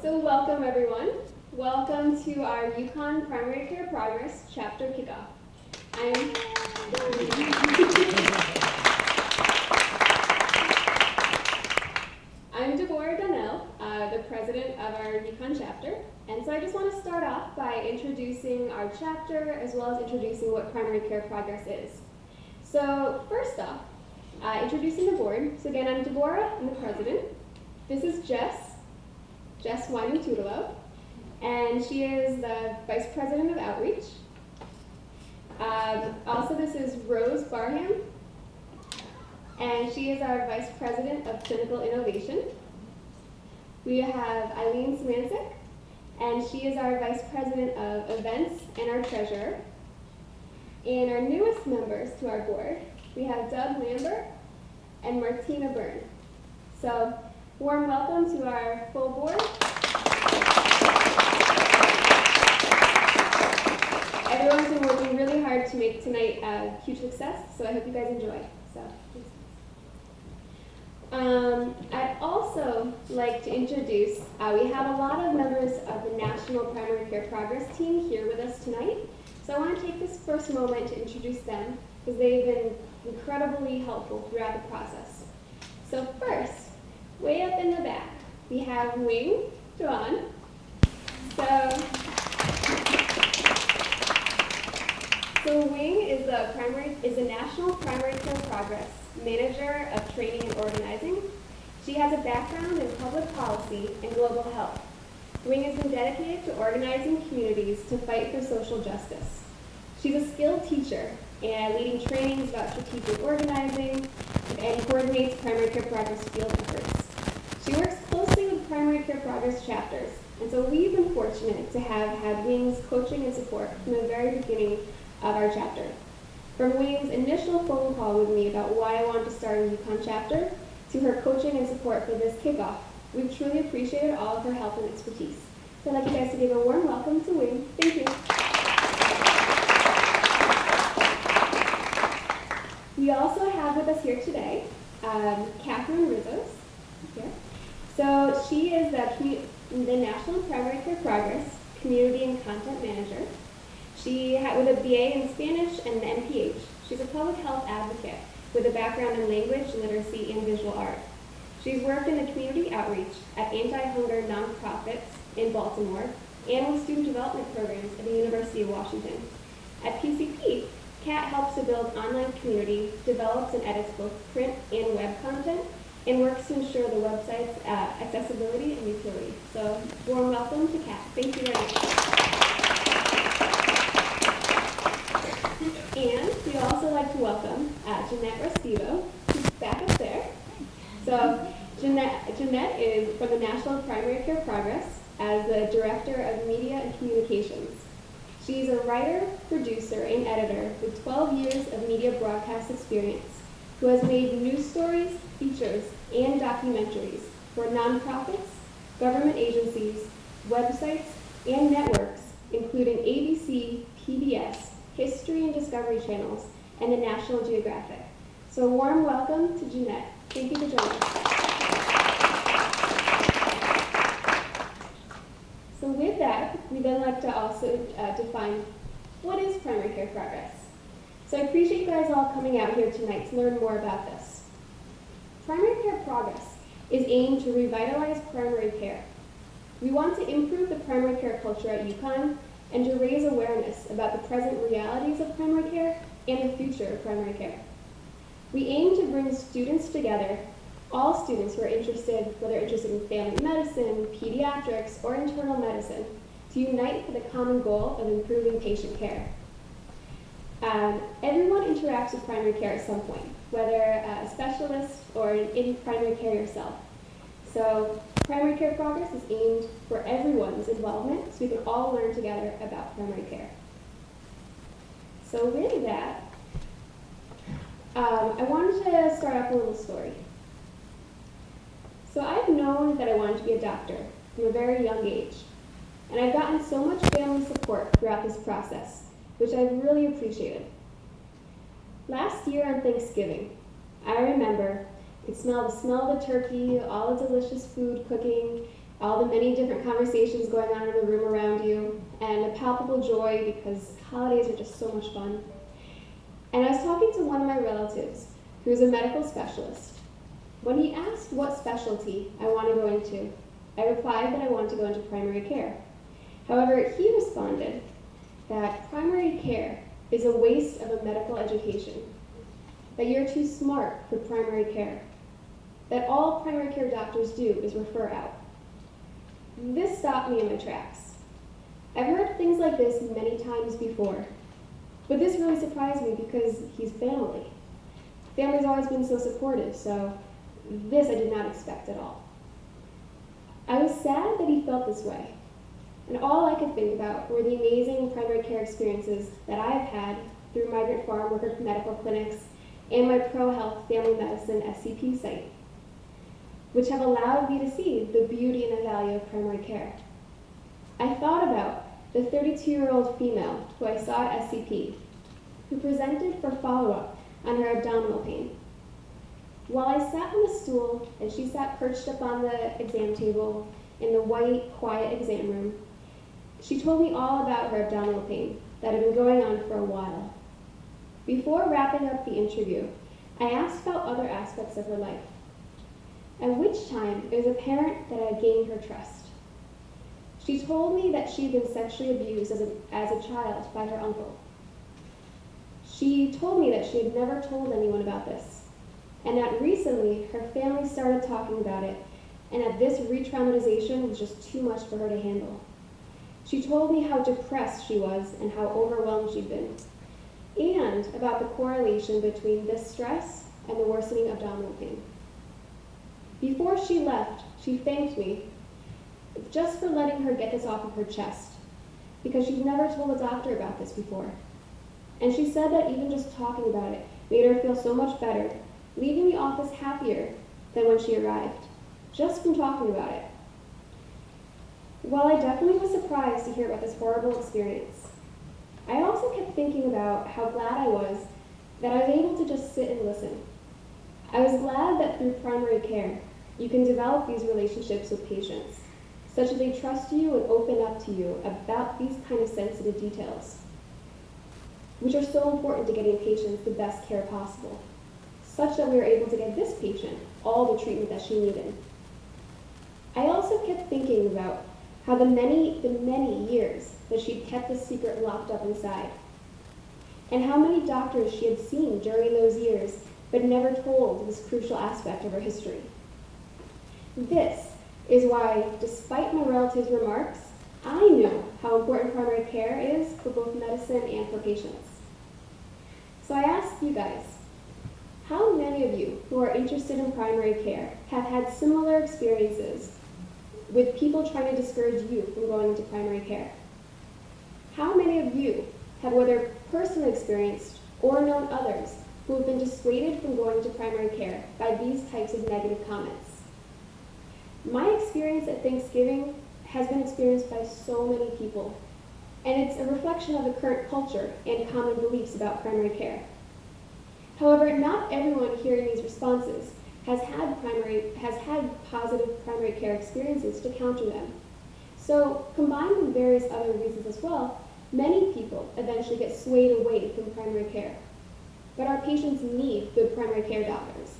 So welcome everyone. Welcome to our UConn Primary Care Progress Chapter Kickoff. I'm Deborah Donnell, the president of our UConn chapter, and so I just want to start off by introducing our chapter as well as introducing what Primary Care Progress is. So first off, introducing the board. So again, I'm Deborah, I'm the president. This is Jess Wyman-Tudelo, and she is the Vice President of Outreach. Also, this is Rose Barham, and she is our Vice President of Clinical Innovation. We have Eileen Swansik, and she is our Vice President of Events and our Treasurer. And our newest members to our board, we have Doug Lambert and Martina Byrne. So, warm welcome to our full board. Everyone's been working really hard to make tonight a huge success, so I hope you guys enjoy. I'd also like to introduce, we have a lot of members of the National Primary Care Progress team here with us tonight. So I want to take this first moment to introduce them because they've been incredibly helpful throughout the process. So first, way up in the back, we have Wing Duan. So Wing is the National Primary Care Progress Manager of Training and Organizing. She has a background in public policy and global health. Wing has been dedicated to organizing communities to fight for social justice. She's a skilled teacher and leading trainings about strategic organizing and coordinates primary care progress field efforts. She works closely with primary care progress chapters, and so we've been fortunate to have had Wing's coaching and support from the very beginning of our chapter. From Wing's initial phone call with me about why I wanted to start a UConn chapter, to her coaching and support for this kickoff, we've truly appreciated all of her help and expertise. So I'd like you guys to give a warm welcome to Wing. Thank you. We also have with us here today, Catherine Rizos. Here. So she is the National Primary Care Progress Community and Content Manager. She with a BA in Spanish and an MPH. She's a public health advocate with a background in language, literacy, and visual art. She's worked in the community outreach at anti-hunger nonprofits in Baltimore and with student development programs at the University of Washington. At PCP, Kat helps to build online community, develops and edits both print and web content, and works to ensure the website's accessibility and utility. So, warm welcome to Kat. Thank you very much. And we'd also like to welcome Jeanette Restivo, who's back up there. So, Jeanette is from the National Primary Care Progress as the Director of Media and Communications. She's a writer, producer, and editor with 12 years of media broadcast experience, who has made news stories, features, and documentaries for nonprofits, government agencies, websites, and networks, including ABC, PBS, History and Discovery Channels, and the National Geographic. So a warm welcome to Jeanette. Thank you for joining us. So with that, we then like to also define what is primary care progress. So I appreciate you guys all coming out here tonight to learn more about this. Primary care progress is aimed to revitalize primary care. We want to improve the primary care culture at UConn and to raise awareness about the present realities of primary care and the future of primary care. We aim to bring students together, all students who are interested, whether interested in family medicine, pediatrics, or internal medicine, to unite for the common goal of improving patient care. Everyone interacts with primary care at some point, whether a specialist or in primary care yourself. So primary care progress is aimed for everyone's involvement so we can all learn together about primary care. So with that, I wanted to start off with a little story. So I've known that I wanted to be a doctor from a very young age, and I've gotten so much family support throughout this process, which I've really appreciated. Last year on Thanksgiving, I remember I could smell the turkey, all the delicious food cooking, all the many different conversations going on in the room around you, and a palpable joy because holidays are just so much fun. And I was talking to one of my relatives who is a medical specialist. When he asked what specialty I want to go into, I replied that I want to go into primary care. However, he responded that primary care is a waste of a medical education, that you're too smart for primary care, that all primary care doctors do is refer out. This stopped me in my tracks. I've heard things like this many times before, but this really surprised me because he's family. Family's always been so supportive, so this I did not expect at all. I was sad that he felt this way, and all I could think about were the amazing primary care experiences that I've had through migrant farm worker medical clinics and my ProHealth Family Medicine SCP site, which have allowed me to see the beauty and the value of primary care. I thought about the 32-year-old female who I saw at SCP, who presented for follow-up on her abdominal pain. While I sat on a stool and she sat perched up on the exam table in the white, quiet exam room, she told me all about her abdominal pain that had been going on for a while. Before wrapping up the interview, I asked about other aspects of her life, at which time it was apparent that I had gained her trust. She told me that she had been sexually abused as a child by her uncle. She told me that she had never told anyone about this, and that recently her family started talking about it, and that this re-traumatization was just too much for her to handle. She told me how depressed she was and how overwhelmed she'd been, and about the correlation between this stress and the worsening abdominal pain. Before she left, she thanked me just for letting her get this off of her chest, because she'd never told a doctor about this before. And she said that even just talking about it made her feel so much better, leaving the office happier than when she arrived, just from talking about it. While I definitely was surprised to hear about this horrible experience, I also kept thinking about how glad I was that I was able to just sit and listen. I was glad that through primary care, you can develop these relationships with patients, such that they trust you and open up to you about these kind of sensitive details, which are so important to getting patients the best care possible, such that we were able to get this patient all the treatment that she needed. I also kept thinking about how the many years that she'd kept this secret locked up inside, and how many doctors she had seen during those years but never told this crucial aspect of her history. This is why, despite my relative's remarks, I knew how important primary care is for both medicine and for patients. So I asked you guys, how many of you who are interested in primary care have had similar experiences with people trying to discourage you from going into primary care? How many of you have, whether personally experienced or known others, who have been dissuaded from going to primary care by these types of negative comments? My experience at Thanksgiving has been experienced by so many people, and it's a reflection of the current culture and common beliefs about primary care. However, not everyone hearing these responses has had positive primary care experiences to counter them. So, combined with various other reasons as well, many people eventually get swayed away from primary care. But our patients need good primary care doctors.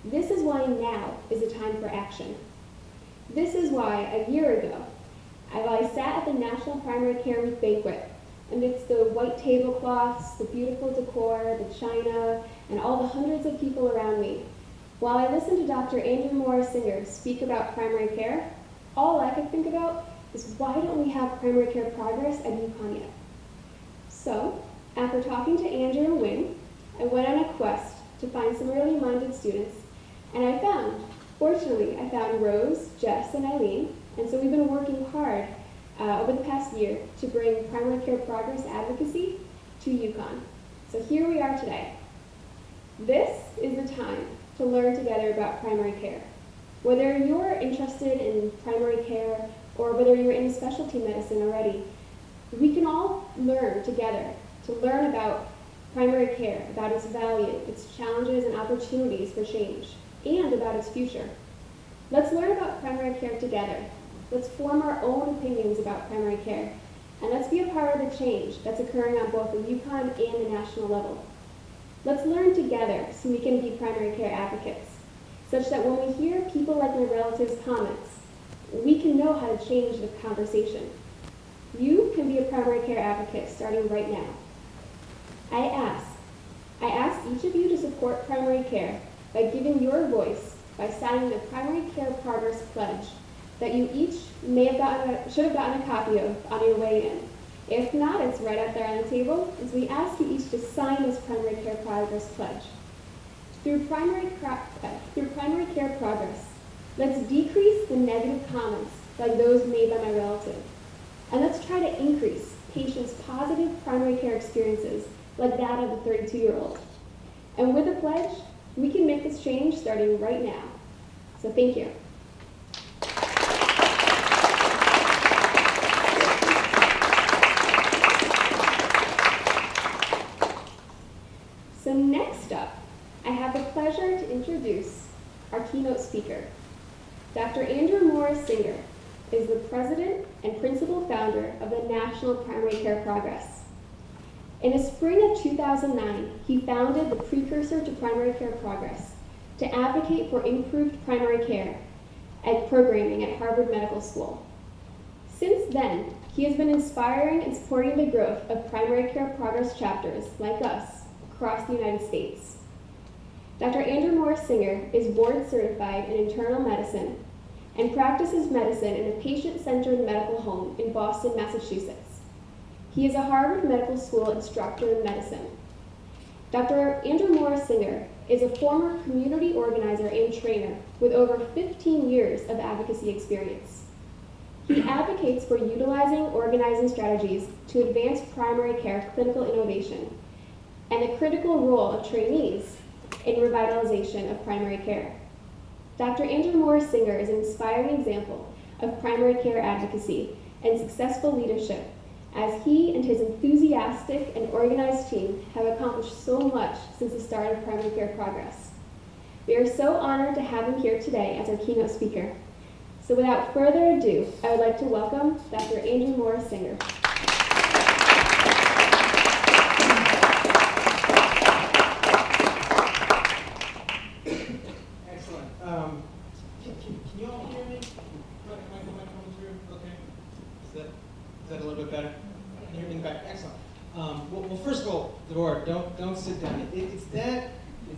This is why now is the time for action. This is why a year ago, I sat at the National Primary Care Week banquet amidst the white tablecloths, the beautiful decor, the china, and all the hundreds of people around me. While I listened to Dr. Amy Morrison speak about primary care, all I could think about is why don't we have primary care progress at UConn yet? So, after talking to Andrew and Wing, I went on a quest to find some really minded students, and fortunately, I found Rose, Jess, and Eileen, and so we've been working hard over the past year to bring primary care progress advocacy to UConn. So here we are today. This is the time to learn together about primary care. Whether you're interested in primary care or whether you're in specialty medicine already, we can all learn together to learn about primary care, about its value, its challenges and opportunities for change, and about its future. Let's learn about primary care together, Let's form our own opinions about primary care, and let's be a part of the change that's occurring on both the UConn and the national level. Let's learn together so we can be primary care advocates, such that when we hear people like my relatives' comments, we can know how to change the conversation. You can be a primary care advocate starting right now. I ask each of you to support primary care by giving your voice by signing the Primary Care Progress Pledge that you each should have gotten a copy of on your way in. If not, it's right out there on the table, and so we ask you each to sign this Primary Care Progress Pledge. Through primary care progress, let's decrease the negative comments like those made by my relative, and let's try to increase patients' positive primary care experiences like that of the 32-year-old. And with the pledge, we can make this change starting right now. So thank you. So next up, I have the pleasure to introduce our keynote speaker. Dr. Andrew Morris Singer is the president and principal founder of the National Primary Care Progress. In the spring of 2009, he founded the precursor to Primary Care Progress to advocate for improved primary care and programming at Harvard Medical School. Since then, he has been inspiring and supporting the growth of primary care progress chapters like us across the United States. Dr. Andrew Morris Singer is board certified in internal medicine and practices medicine in a patient-centered medical home in Boston, Massachusetts. He is a Harvard Medical School instructor in medicine. Dr. Andrew Morris Singer is a former community organizer and trainer with over 15 years of advocacy experience. He advocates for utilizing organizing strategies to advance primary care clinical innovation and the critical role of trainees in revitalization of primary care. Dr. Andrew Morris Singer is an inspiring example of primary care advocacy and successful leadership, as he and his enthusiastic and organized team have accomplished so much since the start of Primary Care Progress. We are so honored to have him here today as our keynote speaker. So without further ado, I would like to welcome Dr. Andrew Morris Singer. Excellent. Can you all hear me? Am I coming through? Okay. Is that a little bit better? Can you hear me in the back? Excellent. Well, first of all, Aurora, don't sit down. It's that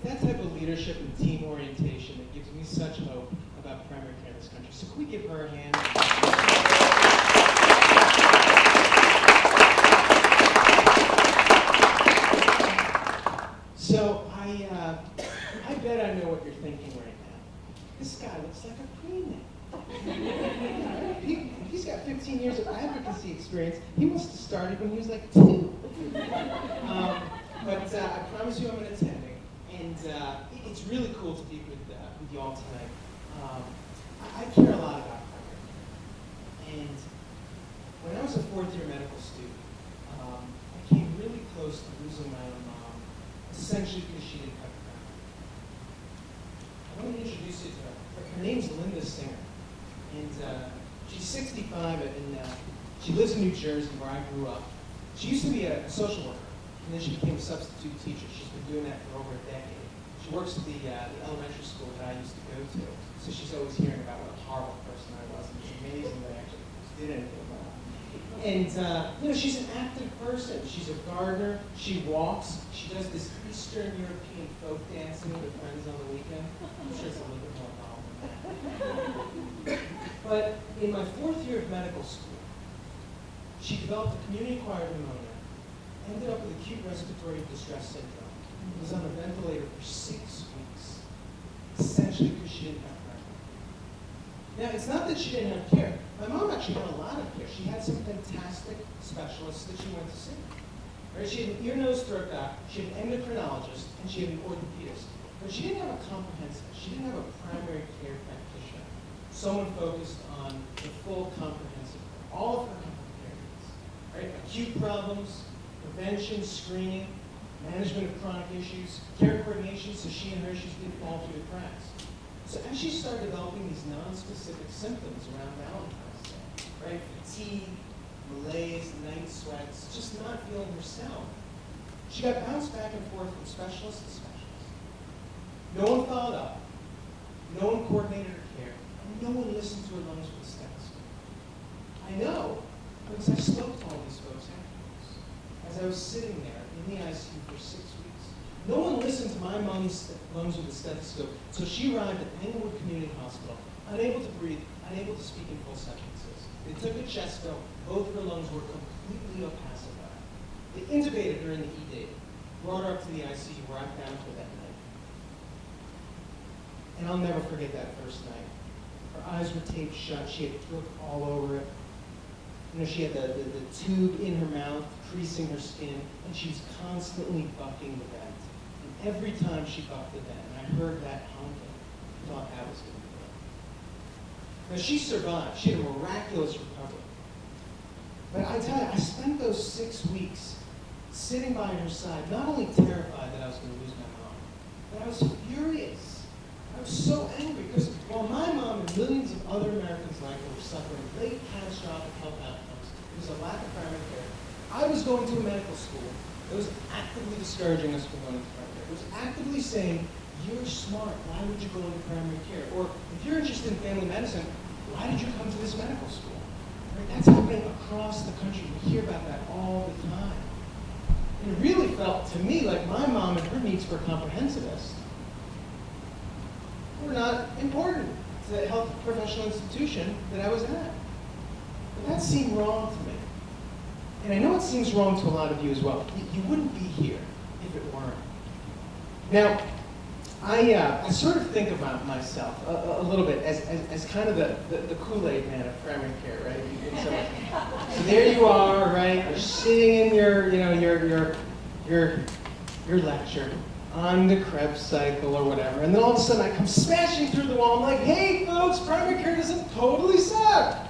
type of leadership and team orientation that gives me such hope about primary care in this country. So can we give her a hand? So I bet I know what you're thinking right now. This guy looks like a queen. He's got 15 years of advocacy experience. He must have started when he was like 2. But I promise you I'm an attending. And it's really cool to be with you all tonight. I care a lot about primary care. And when I was a 4th-year medical student, I came really close to losing my own mom, essentially because she didn't have a primary. I want to introduce you to her. Her name's Linda Singer. And she's 65, and she lives in New Jersey, where I grew up. She used to be a social worker, and then she became a substitute teacher. She's been doing that for over a decade. She works at the elementary school that I used to go to, so she's always hearing about what a horrible person I was, and it's amazing that I actually did anything about it. And she's an active person. She's a gardener. She walks. She does this Eastern European folk dancing with her friends on the weekend. I'm sure it's a little bit more involved than that. But in my 4th year of medical school, she developed a community-acquired pneumonia, ended up with acute respiratory distress syndrome, was on a ventilator for 6 weeks, essentially because she didn't have primary. Now, it's not that she didn't have care. My mom actually had a lot of care. She had some fantastic specialists that she went to see. Right? She had an ear, nose, throat doc, she had an endocrinologist, and she had an orthopedist. But she didn't have a comprehensive, she didn't have a primary care practitioner. Someone focused on the full comprehensive care, all of her care needs. Right? Acute problems, prevention, screening, management of chronic issues, care coordination, so she and her issues didn't fall through the cracks. So as she started developing these non-specific symptoms around Valentine's Day, right? Fatigue, malaise, night sweats, just not feeling herself. She got bounced back and forth from specialist to specialist. No one followed up. No one coordinated her care. And no one listened to her lungs with a stethoscope. I know, because I spoke to all these folks afterwards. As I was sitting there in the ICU for 6 weeks. No one listened to my mom's lungs with a stethoscope, so she arrived at Englewood Community Hospital, unable to breathe, unable to speak in full sentences. They took a chest film. Both her lungs were completely opacified. They intubated her in the ED, brought her up to the ICU where I found her that night. And I'll never forget that first night. Her eyes were taped shut. She had throat all over it. You know, she had the tube in her mouth, creasing her skin, and she was constantly bucking the vent. And every time she bucked the vent, and I heard that honking, I thought that was going to be it. Now, she survived. She had a miraculous recovery. But I tell you, I spent those 6 weeks sitting by her side, not only terrified that I was going to lose my mom, but I was furious. I was so angry because while my mom and millions of other Americans like her were suffering great catastrophic health outcomes because of lack of primary care, I was going to a medical school that was actively discouraging us from going to primary care. It was actively saying, you're smart, why would you go into primary care? Or if you're interested in family medicine, why did you come to this medical school? Right? That's happening across the country. We hear about that all the time. And it really felt to me like my mom and her needs for a comprehensivist were not important to the health professional institution that I was at. But that seemed wrong to me. And I know it seems wrong to a lot of you as well. You wouldn't be here if it weren't. Now, I sort of think about myself a little bit as kind of the Kool-Aid man of primary care, right? So there you are, right? You're sitting in your lecture on the Krebs cycle or whatever, and then all of a sudden I come smashing through the wall. I'm like, hey folks, primary care doesn't totally suck.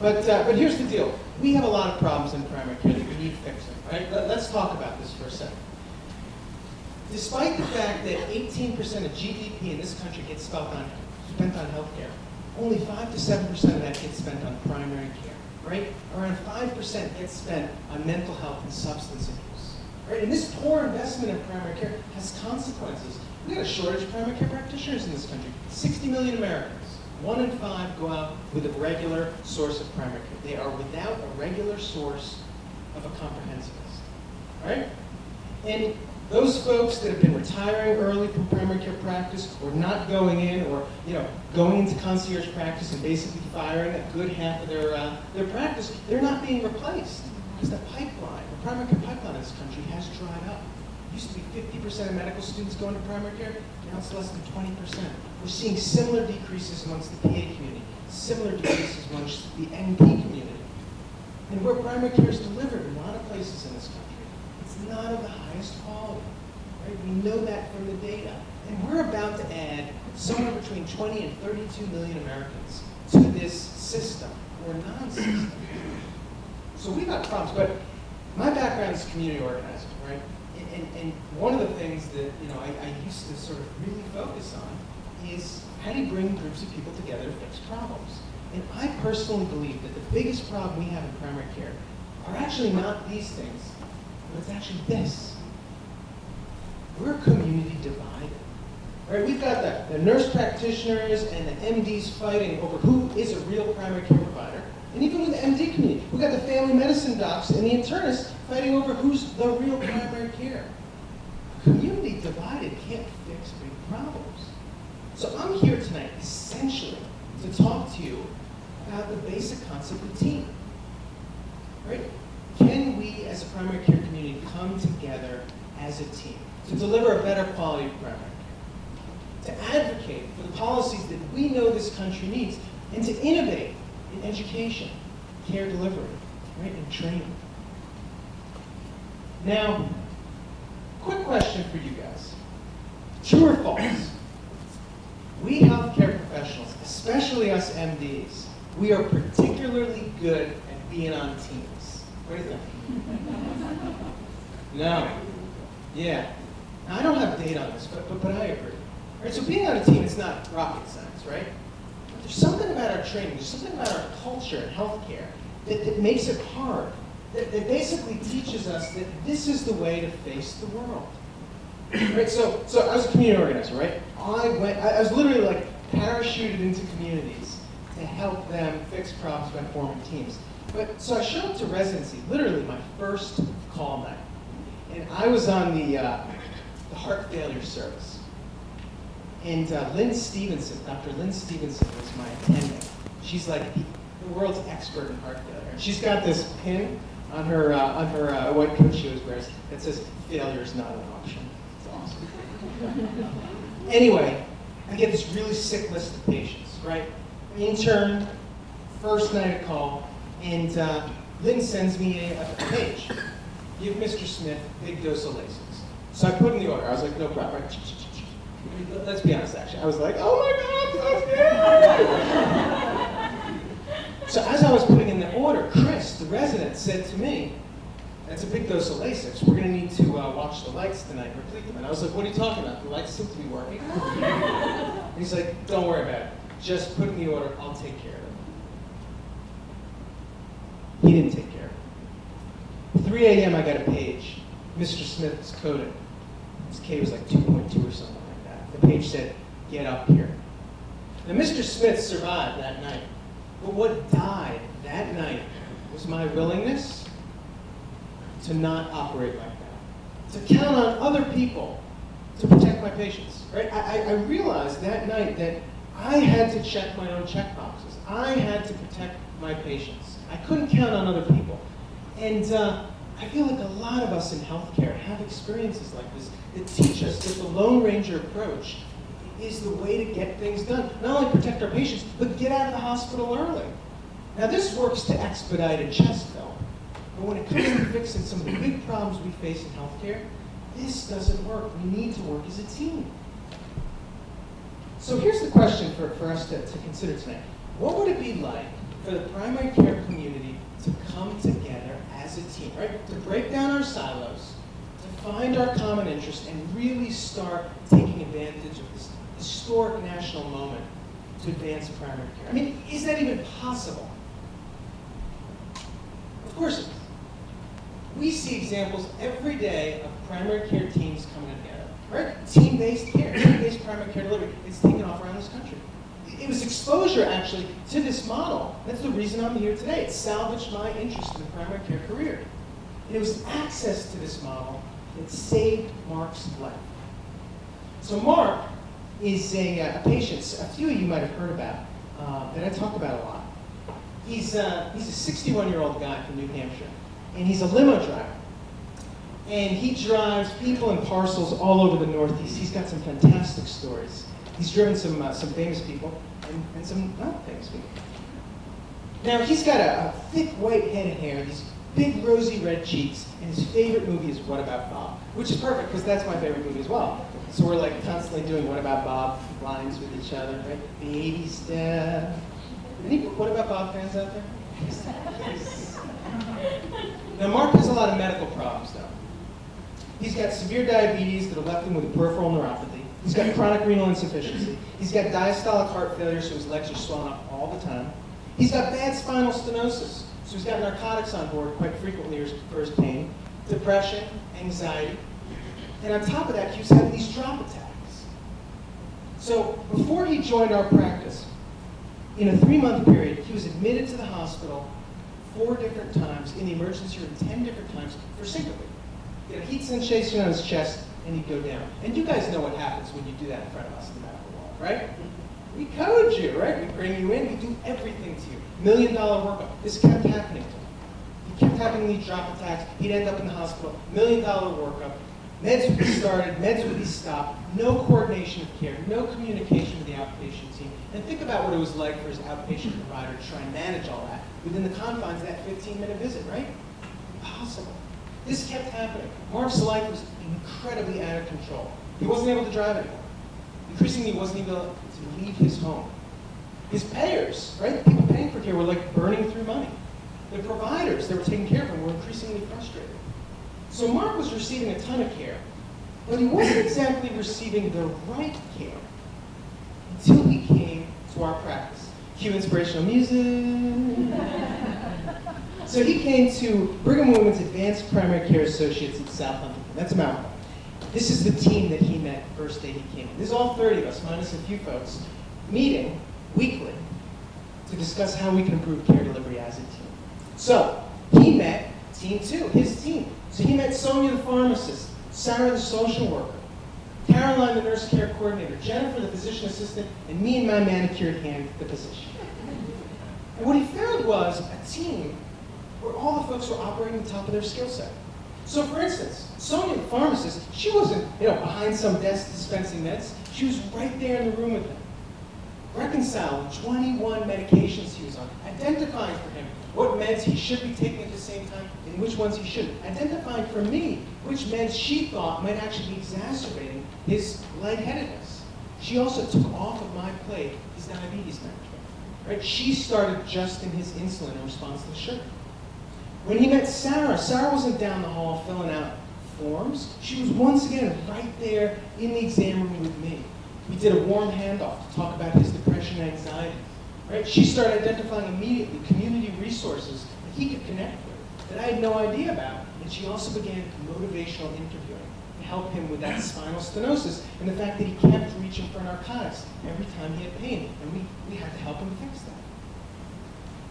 But here's the deal. We have a lot of problems in primary care that we need fixing, right? Let's talk about this for a second. Despite the fact that 18% of GDP in this country gets spent on healthcare, only 5 to 7% of that gets spent on primary care, right? Around 5% gets spent on mental health and substance abuse, right? And this poor investment in primary care has consequences. We got a shortage of primary care practitioners in this country. 60 million Americans. 1 in 5 go out with a regular source of primary care. They are without a regular source of a comprehensivist, right? And those folks that have been retiring early from primary care practice or not going in or going into concierge practice and basically firing a good half of their practice, they're not being replaced because the primary care pipeline in this country has dried up. It used to be 50% of medical students going to primary care, now it's less than 20%. We're seeing similar decreases amongst the PA community, similar decreases amongst the NP community. And where primary care is delivered in a lot of places in this country, it's not of the highest quality, right? We know that from the data. And we're about to add somewhere between 20 and 32 million Americans to this system or non-system. So we've got problems, but my background is community organizing, right? And one of the things that I used to sort of really focus on is how do you bring groups of people together to fix problems? And I personally believe that the biggest problem we have in primary care are actually not these things, but it's actually this. We're community divided. Right? We've got the nurse practitioners and the MDs fighting over who is a real primary care provider. And even with the MD community, we've got the family medicine docs and the internists fighting over who's the real primary care. Community divided can't fix big problems. So I'm here tonight essentially to talk to you about the basic concept of team. Right? Can we as a primary care community come together as a team to deliver a better quality of primary care, to advocate for the policies that we know this country needs, and to innovate in education, care delivery, right, and training. Now, quick question for you guys. True or false? We healthcare professionals, especially us MDs, we are particularly good at being on teams. What do you think? No. Yeah. Now, I don't have data on this, but I agree. Right, so being on a team is not rocket science, right? There's something about our training, there's something about our culture in healthcare that makes it hard, that basically teaches us that this is the way to face the world. Right? So I was a community organizer, right? I was literally like parachuted into communities to help them fix problems by forming teams. So I showed up to residency, literally my first call night. And I was on the heart failure service. And Dr. Lynn Stevenson was my attendant. She's like the world's expert in heart failure. And she's got this pin on her white coat she always wears that says, "Failure is not an option." It's awesome. Anyway, I get this really sick list of patients, right? Intern, first night of call, and Lynn sends me a page. Give Mr. Smith big dose of Lasix. So I put in the order. I was like, no problem. Right? Let's be honest, actually. I was like, oh my God, so good. So as I was putting in the order, Chris, the resident, said to me, that's a big dose of Lasix. We're going to need to watch the lights tonight and replete them. And I was like, what are you talking about? The lights seem to be working. And he's like, don't worry about it. Just put in the order. I'll take care of it. He didn't take care of it. 3 a.m. I got a page. Mr. Smith was coded. His K was like 2.2 or something like that. The page said, get up here. Now, Mr. Smith survived that night. But what died that night was my willingness to not operate like that. To count on other people to protect my patients. Right? I realized that night that I had to check my own check boxes. I had to protect my patients. I couldn't count on other people. And I feel like a lot of us in healthcare have experiences like this that teach us that the Lone Ranger approach is the way to get things done. Not only protect our patients, but get out of the hospital early. Now this works to expedite a chest film, but when it comes to fixing some of the big problems we face in healthcare, this doesn't work. We need to work as a team. So here's the question for us to consider tonight. What would it be like for the primary care community to come together as a team, right? To break down our silos, to find our common interests, and really start taking advantage of this historic national moment to advance primary care. I mean, is that even possible? Of course it is. We see examples every day of primary care teams coming together, right? Team-based care, team-based primary care delivery. It's taken off around this country. It was exposure, actually, to this model. That's the reason I'm here today. It salvaged my interest in the primary care career. And it was access to this model that saved Mark's life. So Mark is a patient a few of you might have heard about, that I talk about a lot. He's a 61-year-old guy from New Hampshire, and he's a limo driver. And he drives people and parcels all over the Northeast. He's got some fantastic stories. He's driven some famous people and some not famous people. Now, he's got a thick white head of hair, these big rosy red cheeks, and his favorite movie is What About Bob? Which is perfect, because that's my favorite movie as well. So we're like constantly doing What About Bob lines with each other, right? Baby step. Any What About Bob fans out there? Yes. Now, Mark has a lot of medical problems, though. He's got severe diabetes that have left him with a peripheral neuropathy. He's got chronic renal insufficiency. He's got diastolic heart failure, so his legs are swelling up all the time. He's got bad spinal stenosis, so he's got narcotics on board quite frequently for his pain, depression, anxiety. And on top of that, he was having these drop attacks. So before he joined our practice, in a 3-month period, he was admitted to the hospital 4 different times, in the emergency room 10 different times for syncope. He had a heat sensation on his chest, and he'd go down. And you guys know what happens when you do that in front of us in the medical wall, right? We code you, right? We bring you in, we do everything to you. $1 million workup. This kept happening to him. He kept having these drop attacks. He'd end up in the hospital. $1 million workup. Meds would be started, meds would be stopped. No coordination of care, no communication with the outpatient team. And think about what it was like for his outpatient provider to try and manage all that within the confines of that 15-minute visit, right? Impossible. This kept happening. Mark's life was incredibly out of control. He wasn't able to drive anymore. Increasingly, he wasn't able to leave his home. His payers, right, the people paying for care were like burning through money. The providers that were taking care of him were increasingly frustrated. So Mark was receiving a ton of care, but he wasn't exactly receiving the right care until he came to our practice. Cue inspirational music. So he came to Brigham and Women's Advanced Primary Care Associates in South Huntington. That's a mountain. This is the team that he met the first day he came in. This is all 30 of us, minus a few folks, meeting weekly to discuss how we can improve care delivery as a team. So he met team 2, his team. So he met Sonia the pharmacist, Sarah the social worker, Caroline the nurse care coordinator, Jennifer the physician assistant, and me and my manicured hand, the physician. And what he found was a team where all the folks were operating at the top of their skill set. So for instance, Sonia the pharmacist, she wasn't behind some desk dispensing meds. She was right there in the room with him, reconciling 21 medications he was on, identifying for him what meds he should be taking at the same time and which ones he shouldn't, identifying for me which meds she thought might actually be exacerbating his lightheadedness. She also took off of my plate his diabetes management. Right? She started adjusting his insulin in response to the sugar. When he met Sarah, Sarah wasn't down the hall filling out forms. She was once again right there in the exam room with me. We did a warm handoff to talk about his depression and anxiety. Right? She started identifying immediately community resources that he could connect with that I had no idea about. And she also began motivational interviewing to help him with that spinal stenosis and the fact that he kept reaching for narcotics every time he had pain. And we had to help him fix that.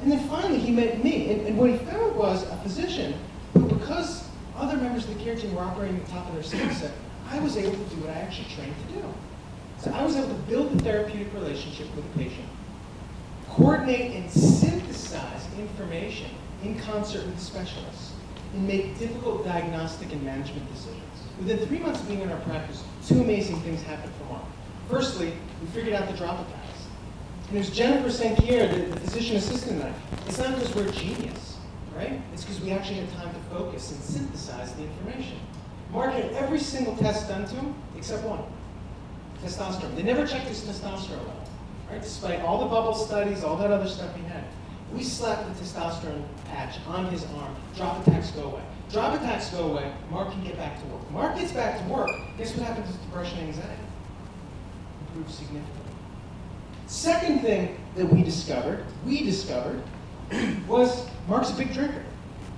And then finally he met me. And what he found was a physician who, because other members of the care team were operating at the top of their skill set, I was able to do what I actually trained to do. So I was able to build a therapeutic relationship with a patient, coordinate and synthesize information in concert with the specialists, and make difficult diagnostic and management decisions. Within 3 months of being in our practice, 2 amazing things happened for Mark. Firstly, we figured out the drop attacks. And there's Jennifer St. Pierre, the physician assistant, and I. It's not because we're genius, right? It's because we actually had time to focus and synthesize the information. Mark had every single test done to him except one, testosterone. They never checked his testosterone level, right? Despite all the bubble studies, all that other stuff he had. We slapped the testosterone patch on his arm. Drop attacks go away. Drop attacks go away. Mark can get back to work. Mark gets back to work. Guess what happens to depression and anxiety? Improves significantly. Second thing that we discovered was Mark's a big drinker.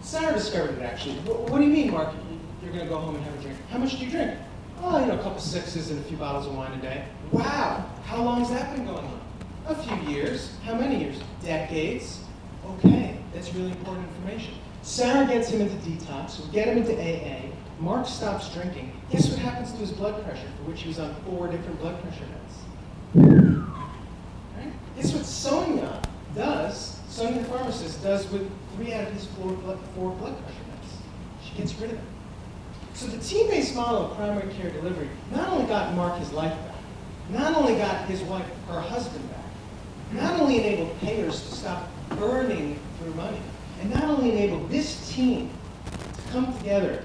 Sarah discovered it actually. What do you mean, Mark? You're going to go home and have a drink? How much do you drink? Oh, a couple 6s and a few bottles of wine a day. Wow. How long has that been going on? A few years. How many years? Decades. Okay, that's really important information. Sarah gets him into detox. We get him into AA. Mark stops drinking. Guess what happens to his blood pressure, for which he was on 4 different blood pressure meds? Right? Guess what Sonia does, Sonia the pharmacist, does with 3 out of his 4 blood pressure meds? She gets rid of them. So the team-based model of primary care delivery not only got Mark his life back, not only got his wife, her husband back, not only enabled payers to stop burning through money, and not only enabled this team to come together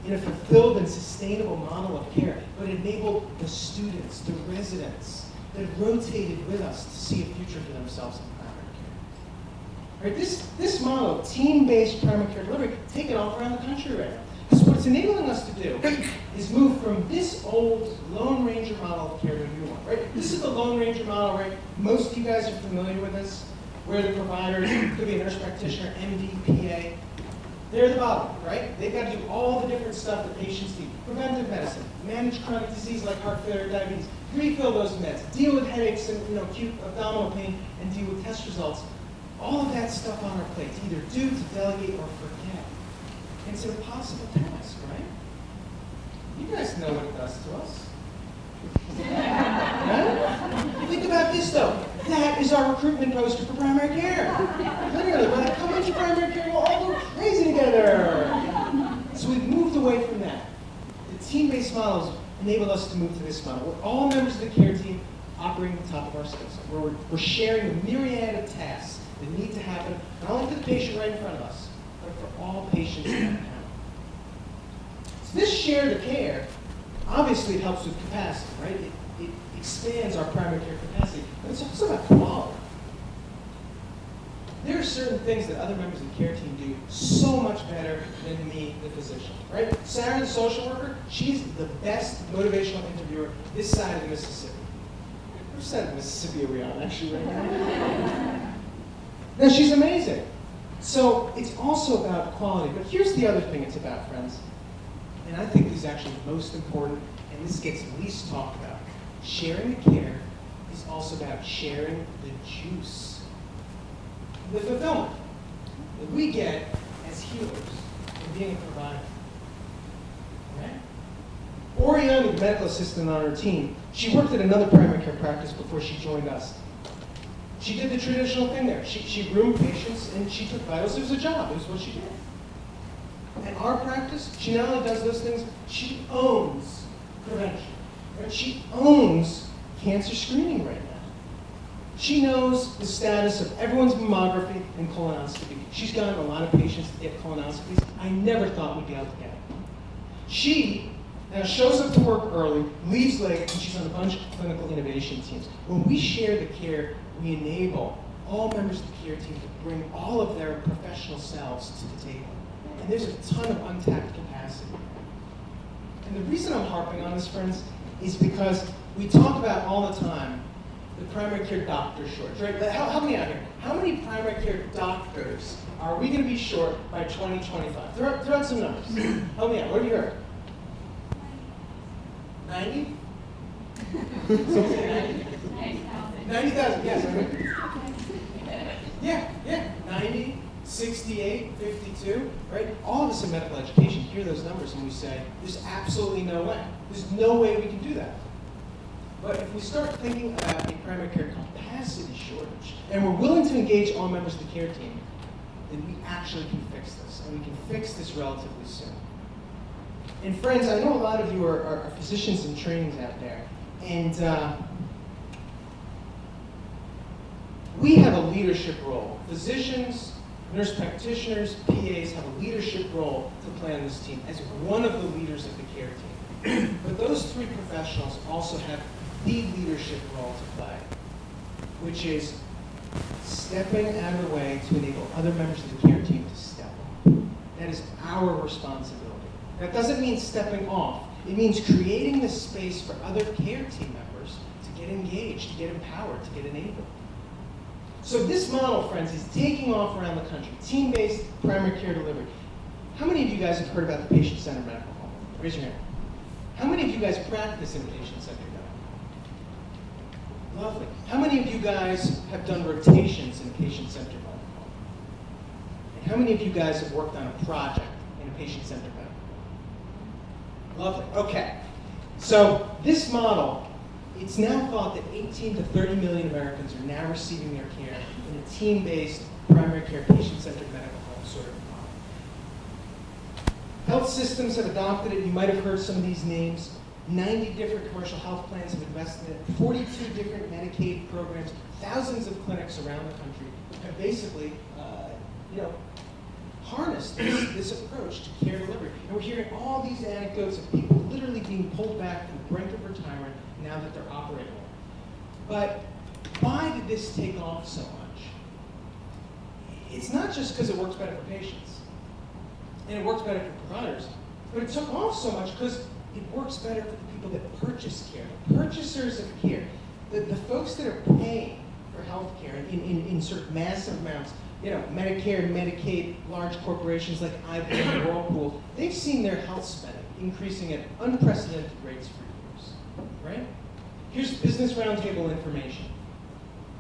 in a fulfilled and sustainable model of care, but enabled the students, the residents that rotated with us to see a future for themselves in primary care. Right? This model of team-based primary care delivery taken off around the country right now. Because what it's enabling us to do is move from this old Lone Ranger model of care to a new one, right? This is the Lone Ranger model, right? Most of you guys are familiar with this, where the providers, could be a nurse practitioner, MD, PA, they're the bottom, right? They've got to do all the different stuff that patients need. Preventive medicine, manage chronic disease like heart failure, diabetes, refill those meds, deal with headaches and acute abdominal pain, and deal with test results. All of that stuff on our plate, to either do, to delegate, or forget. It's an impossible task, right? You guys know what it does to us. Right? Think about this, though. That is our recruitment poster for primary care. Literally, when I come into primary care, we'll all go crazy together. So we've moved away from that. The team-based models enable us to move to this model, where all members of the care team operating at the top of our skill set, where we're sharing the myriad of tasks that need to happen, not only for the patient right in front of us, but for all patients in that panel. So this shared care, obviously it helps with capacity, right? It expands our primary care capacity, but it's also about quality. There are certain things that other members of the care team do so much better than me, the physician, right? Sarah, the social worker, she's the best motivational interviewer this side of the Mississippi. percent of Mississippi are we on, actually, right now? Now, she's amazing. So it's also about quality. But here's the other thing it's about, friends. And I think this is actually most important, and this gets least talked about. Sharing the care is also about sharing the juice. The fulfillment that we get as healers from being a provider. Right? Oriana, the medical assistant on our team, she worked at another primary care practice before she joined us. She did the traditional thing there. She groomed patients and she took vitals. It was a job. It was what she did. At our practice, she not only does those things, she owns prevention. Right? She owns cancer screening right now. She knows the status of everyone's mammography and colonoscopy. She's gotten a lot of patients to get colonoscopies. I never thought we'd be able to get it. She now shows up to work early, leaves late, and she's on a bunch of clinical innovation teams. When we share the care, we enable all members of the care team to bring all of their professional selves to the table. And there's a ton of untapped capacity. And the reason I'm harping on this, friends, is because we talk about all the time the primary care doctor shortage, right? Help me out here. How many primary care doctors are we going to be short by 2025? Throw out some numbers. Help me out. What have you heard? 90? 90,000, yes. Yeah. 90, 68, 52, right? All of us in medical education hear those numbers and we say, there's absolutely no way. There's no way we can do that. But if we start thinking about a primary care capacity shortage, and we're willing to engage all members of the care team, then we actually can fix this, and we can fix this relatively soon. And friends, I know a lot of you are physicians in trainings out there, and we have a leadership role. Physicians, nurse practitioners, PAs have a leadership role to play on this team as one of the leaders of the care team. But those three professionals also have the leadership role to play, which is stepping out of the way to enable other members of the care team to step up. That is our responsibility. That doesn't mean stepping off. It means creating the space for other care team members to get engaged, to get empowered, to get enabled. So this model, friends, is taking off around the country. Team-based primary care delivery. How many of you guys have heard about the patient-centered medical home? Raise your hand. How many of you guys practice in a patient-centered medical home? Lovely. How many of you guys have done rotations in a patient-centered medical home? And how many of you guys have worked on a project in a patient-centered medical home? Lovely. Okay. So this model, it's now thought that 18 to 30 million Americans are now receiving their care in a team-based primary care patient-centered medical home sort of model. Health systems have adopted it. You might have heard some of these names. 90 different commercial health plans have invested in it. 42 different Medicaid programs. Thousands of clinics around the country have basically, harnessed this approach to care delivery. And we're hearing all these anecdotes of people literally being pulled back from the brink of retirement now that they're operating. But why did this take off so much? It's not just because it works better for patients, and it works better for providers, but it took off so much because it works better for the people that purchase care, the purchasers of care, the folks that are paying for health care in sort of massive amounts. Medicare, Medicaid, large corporations like IBM and Whirlpool, they've seen their health spending increasing at unprecedented rates for years, right? Here's Business Roundtable information.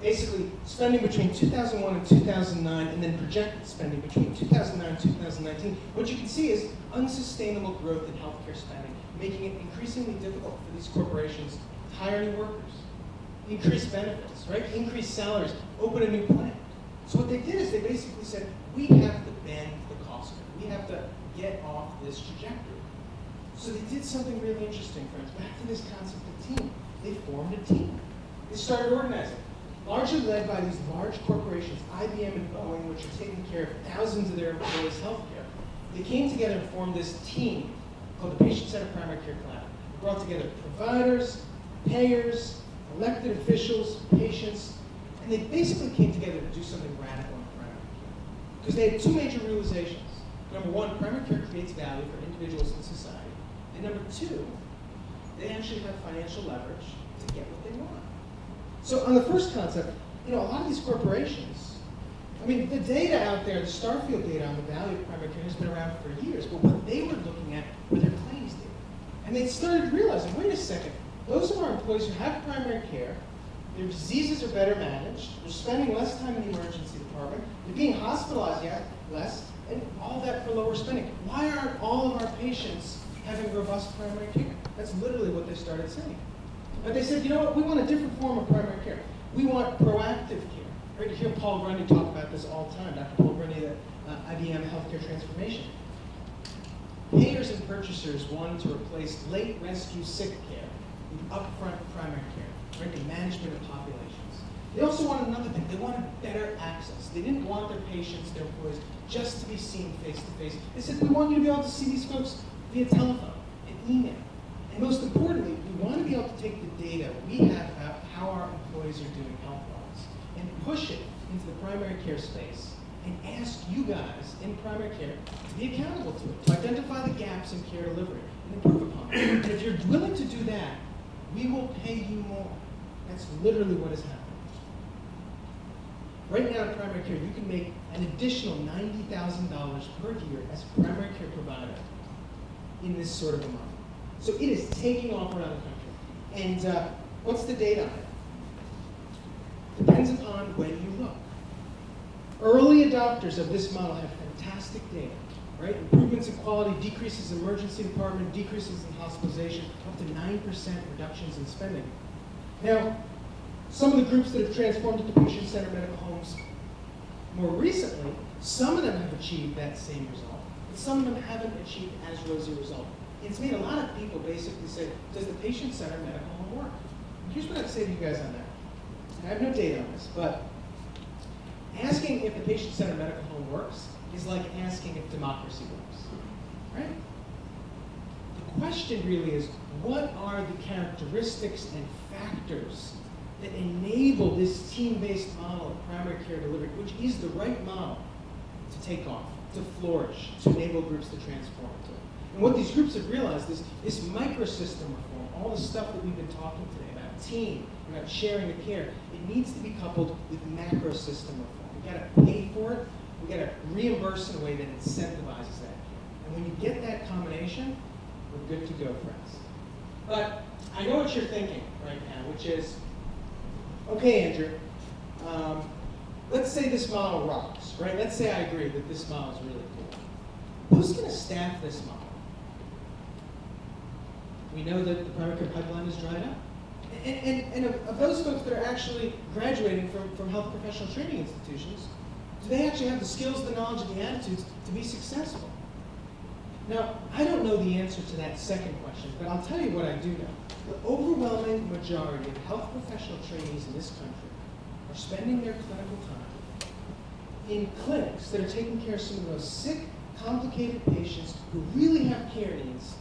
Basically, spending between 2001 and 2009, and then projected spending between 2009 and 2019. What you can see is unsustainable growth in healthcare spending, making it increasingly difficult for these corporations to hire new workers, increase benefits, right? Increase salaries, open a new plant. So what they did is they basically said, we have to bend the cost curve. We have to get off this trajectory. So they did something really interesting, friends. Back to this concept of team. They formed a team. They started organizing, largely led by these large corporations, IBM and Boeing, which are taking care of thousands of their employees' health care. They came together and formed this team called the Patient-Centered Primary Care Collaborative. They brought together providers, payers, elected officials, patients, and they basically came together to do something radical in primary care. Because they had two major realizations. Number one, primary care creates value for individuals and society. And number two, they actually have financial leverage to get what they want. So on the first concept, a lot of these corporations, the data out there, the Starfield data on the value of primary care has been around for years, but what they were looking at were their claims data. And they started realizing, wait a second, those of our employees who have primary care, their diseases are better managed, they're spending less time in the emergency department, they're being hospitalized less, and all that for lower spending. Why aren't all of our patients having robust primary care? That's literally what they started saying. But they said, you know what, we want a different form of primary care. We want proactive care. Right? You hear Paul Grundy talk about this all the time, Dr. Paul Grundy, the IBM Healthcare Transformation. Payers and purchasers wanted to replace late rescue sick care with upfront primary care, right? The management of populations. They also wanted another thing. They wanted better access. They didn't want their patients, their employees, just to be seen face to face. They said, we want you to be able to see these folks via telephone and email. And most importantly, we want to be able to take the data we have about how our employees are doing health-wise and push it into the primary care space and ask you guys in primary care to be accountable to it, to identify the gaps in care delivery and improve upon it. And if you're willing to do that, we will pay you more. That's literally what is happening. Right now in primary care, you can make an additional $90,000 per year as a primary care provider in this sort of a model. So it is taking off around the country. And what's the data on it? Depends upon when you look. Early adopters of this model have fantastic data, right? Improvements in quality, decreases in emergency department, decreases in hospitalization, up to 9% reductions in spending. Now, some of the groups that have transformed into patient-centered medical homes more recently, some of them have achieved that same result, but some of them haven't achieved as rosy a result. It's made a lot of people basically say, does the patient-centered medical home work? And here's what I'd say to you guys on that. And I have no data on this, but asking if the patient-centered medical home works is like asking if democracy works, right? The question really is, what are the characteristics and factors that enable this team-based model of primary care delivery, which is the right model to take off, to flourish, to enable groups to transform to it. And what these groups have realized is this microsystem reform, all the stuff that we've been talking today about team, about sharing the care, it needs to be coupled with macro system reform. We gotta pay for it, we gotta reimburse in a way that incentivizes that care. And when you get that combination, we're good to go, friends. But I know what you're thinking right now, which is, okay, Andrew, let's say this model rocks, right? Let's say I agree that this model is really cool. Who's going to staff this model? We know that the primary care pipeline is dried up. And of those folks that are actually graduating from health professional training institutions, do they actually have the skills, the knowledge, and the attitudes to be successful? Now, I don't know the answer to that second question, but I'll tell you what I do know. The overwhelming majority of health professional trainees in this country are spending their clinical time in clinics that are taking care of some of the most sick, complicated patients who really have care needs,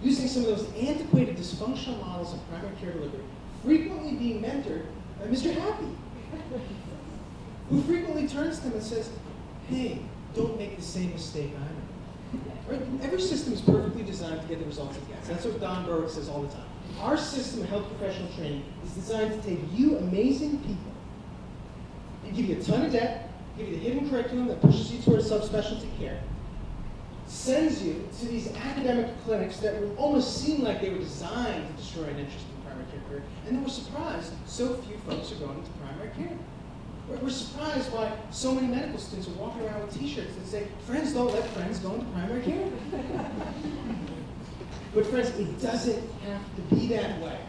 using some of those antiquated, dysfunctional models of primary care delivery, frequently being mentored by Mr. Happy, who frequently turns to them and says, hey, don't make the same mistake I made. Right? Every system is perfectly designed to get the results it gets. That's what Don Berwick says all the time. Our system of health professional training is designed to take you amazing people and give you a ton of debt, give you the hidden curriculum that pushes you towards subspecialty care, sends you to these academic clinics that will almost seem like they were designed to destroy an interest in primary care career, and then we're surprised so few folks are going into primary care. We're surprised why so many medical students are walking around with t-shirts that say, friends don't let friends go into primary care. But friends, it doesn't have to be that way.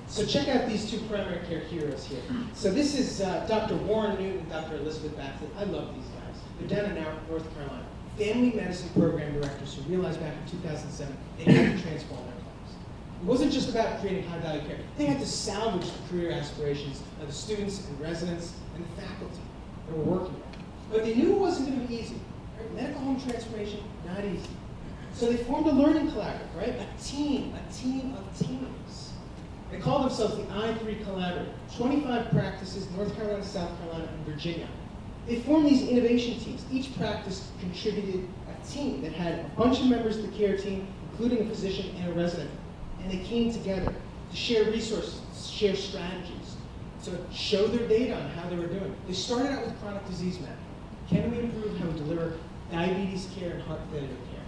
So check out these two primary care heroes here. So this is Dr. Warren Newton and Dr. Elizabeth Baxter. I love these guys. They're down in North Carolina. Family medicine program directors who realized back in 2007 they had to transform their clinics. It wasn't just about creating high-value care. They had to salvage the career aspirations of the students and residents and the faculty that were working there. But they knew it wasn't going to be easy. Right? Medical home transformation, not easy. So they formed a learning collaborative, right? A team of teams. They called themselves the I3 Collaborative. 25 practices, North Carolina, South Carolina, and Virginia. They formed these innovation teams. Each practice contributed a team that had a bunch of members of the care team, including a physician and a resident. And they came together to share resources, to share strategies, to show their data on how they were doing. They started out with chronic disease mapping. Can we improve how we deliver diabetes care and heart failure care?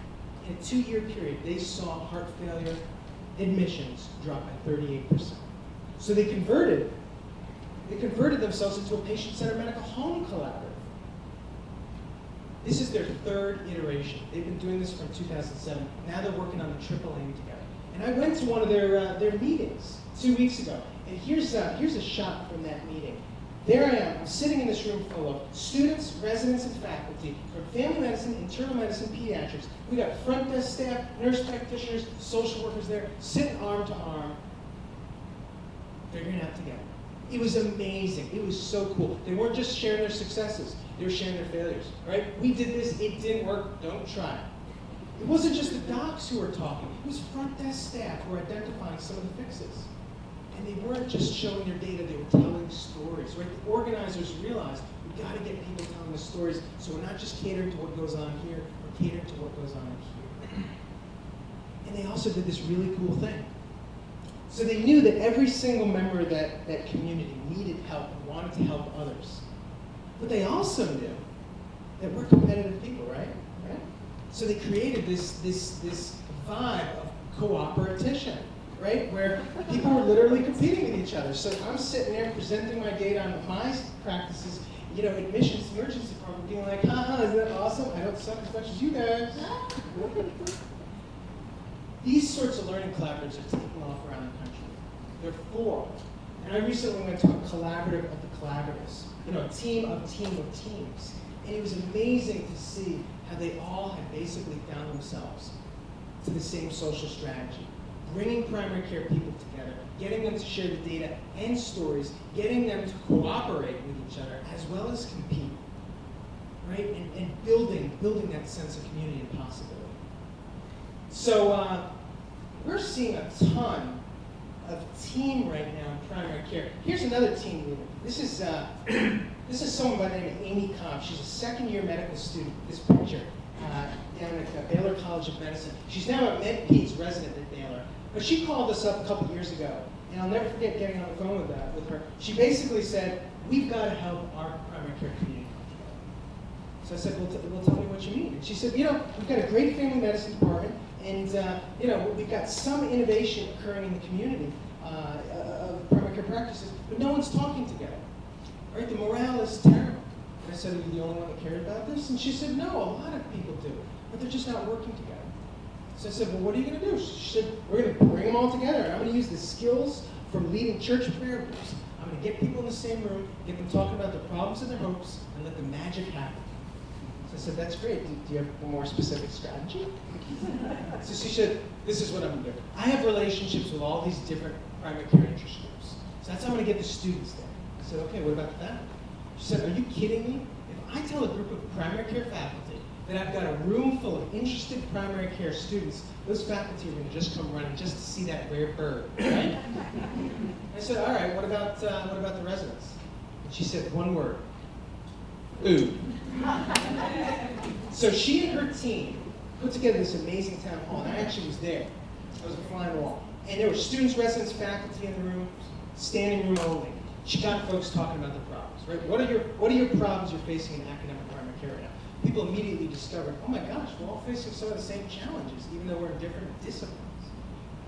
In a 2-year period, they saw heart failure admissions drop by 38%. So they converted themselves into a patient-centered medical home collaborative. This is their 3rd iteration. They've been doing this from 2007. Now they're working on the triple aim together. And I went to one of their meetings 2 weeks ago. And here's a shot from that meeting. There I am. I'm sitting in this room full of students, residents, and faculty from family medicine, internal medicine, pediatrics. We got front desk staff, nurse practitioners, social workers there, sitting arm to arm, figuring it out together. It was amazing. It was so cool. They weren't just sharing their successes. They were sharing their failures, right? We did this. It didn't work. Don't try it. It wasn't just the docs who were talking. It was front desk staff who were identifying some of the fixes. And they weren't just showing their data. They were telling stories, right? The organizers realized we've got to get people telling the stories so we're not just catering to what goes on here, we're catering to what goes on here. And they also did this really cool thing. So they knew that every single member of that community needed help and wanted to help others. But they also knew that we're competitive people, right? So they created this vibe of cooperation, right? Where people were literally competing with each other. So I'm sitting there presenting my data on my practices, admissions, emergency department, being like, haha, isn't that awesome? I don't suck as much as you guys. These sorts of learning collaboratives are taking off around the country. They're full. And I recently went to a collaborative of the collaboratives, a team of teams. And it was amazing to see how they all had basically found themselves to the same social strategy. Bringing primary care people together, getting them to share the data and stories, getting them to cooperate with each other as well as compete, right? And building that sense of community and possibility. So we're seeing a ton of team right now in primary care. Here's another team leader. This is someone by the name of Amy Morrison. She's a 2nd-year medical student. This picture down at Baylor College of Medicine. She's now a MedPeds resident at Baylor. But she called us up a couple years ago, and I'll never forget getting on the phone with her. She basically said, we've got to help our primary care community come together. So I said, well, tell me what you mean. And she said, we've got a great family medicine department, and we've got some innovation occurring in the community of primary care practices, but no one's talking together. Right? The morale is terrible. And I said, are you the only one that cares about this? And she said, no, a lot of people do, but they're just not working together. So I said, well, what are you going to do? She said, we're going to bring them all together. And I'm going to use the skills from leading church prayer groups. I'm going to get people in the same room, get them talking about their problems and their hopes, and let the magic happen. So I said, that's great. Do you have a more specific strategy? So she said, this is what I'm going to do. I have relationships with all these different primary care interest groups. So that's how I'm going to get the students there. I said, okay, what about the faculty? She said, are you kidding me? If I tell a group of primary care faculty that I've got a room full of interested primary care students, those faculty are going to just come running just to see that rare bird, right? I said, all right, what about the residents? And she said, one word, food. So she and her team put together this amazing town hall, and I actually was there. I was a fly on the wall. And there were students, residents, faculty in the room, standing room only. She got folks talking about their problems, right? What are your problems you're facing in academic primary care right now? People immediately discovered, oh my gosh, we're all facing some of the same challenges, even though we're in different disciplines.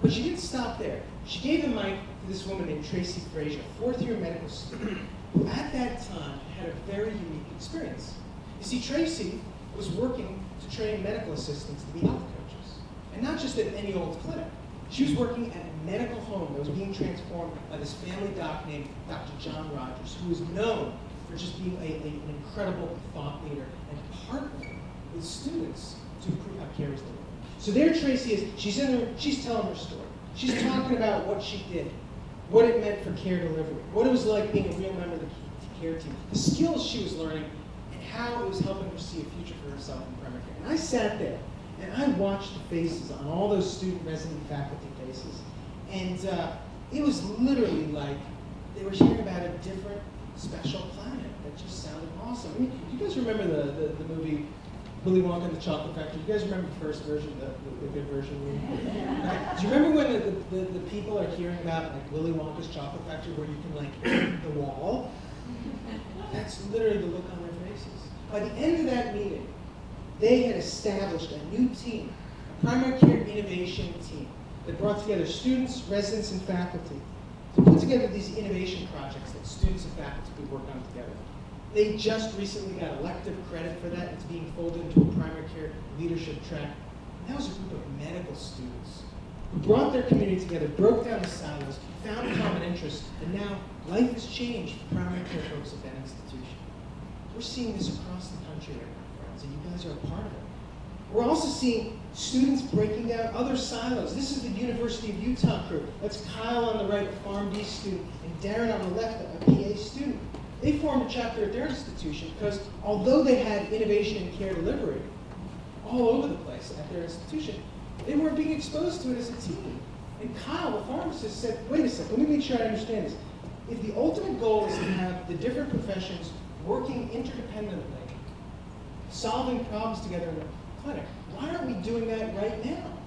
But she didn't stop there. She gave the mic to this woman named Tracy Frazier, 4th-year medical student, who at that time had a very unique experience. You see, Tracy was working to train medical assistants to be health coaches, and not just at any old clinic. She was working at a medical home that was being transformed by this family doc named Dr. John Rogers, who was known for just being an incredible thought leader and partnering with students to improve how care is delivered. So there Tracy is, she's telling her story. She's talking about what she did, what it meant for care delivery, what it was like being a real member of the care team, the skills she was learning, and how it was helping her see a future for herself in primary care. And I sat there, and I watched the faces on all those student, resident, faculty faces. And it was literally like they were hearing about a different, special planet that just sounded awesome. I mean, do you guys remember the movie Willy Wonka and the Chocolate Factory. You guys remember the first version, the good version? Right? Do you remember when the people are hearing about like Willy Wonka's Chocolate Factory, where you can like eat the wall? That's literally the look on their faces. By the end of that meeting, they had established a new team, a primary care innovation team that brought together students, residents, and faculty to put together these innovation projects that students and faculty could work on together. They just recently got elective credit for that. It's being folded into a primary care leadership track. And that was a group of medical students who brought their community together, broke down the silos, found common interests, and now life has changed for primary care folks at that institution. We're seeing this across the country right now, friends, and you guys are a part of it. We're also seeing students breaking down other silos. This is the University of Utah crew. That's Kyle on the right, a PharmD student, and Darren on the left, a PA student. They formed a chapter at their institution because although they had innovation and care delivery all over the place at their institution, they weren't being exposed to it as a team. And Kyle, the pharmacist, said, wait a second, let me make sure I understand this. If the ultimate goal is to have the different professions working interdependently, solving problems together in the clinic, why aren't we doing that right now?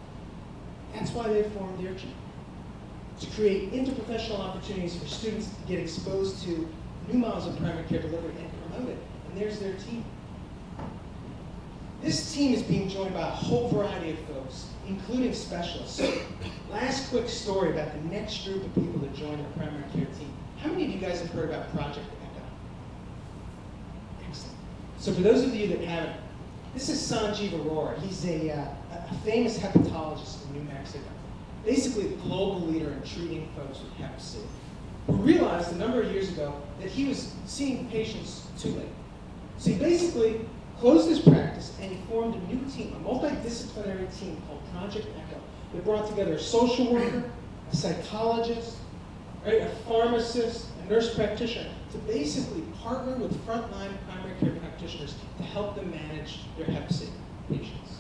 That's why they formed their team, to create interprofessional opportunities for students to get exposed to new models of primary care delivery and promote it. And there's their team. This team is being joined by a whole variety of folks, including specialists. So, last quick story about the next group of people that joined the primary care team. How many of you guys have heard about Project Echo? Excellent. So for those of you that haven't, this is Sanjeev Aurora. He's a famous hepatologist in New Mexico. Basically a global leader in treating folks with Hep C, who realized a number of years ago that he was seeing patients too late. So he basically closed his practice and he formed a new team, a multidisciplinary team called Project Echo that brought together a social worker, a psychologist, right, a pharmacist, a nurse practitioner to basically partner with frontline primary care practitioners to help them manage their Hep C patients.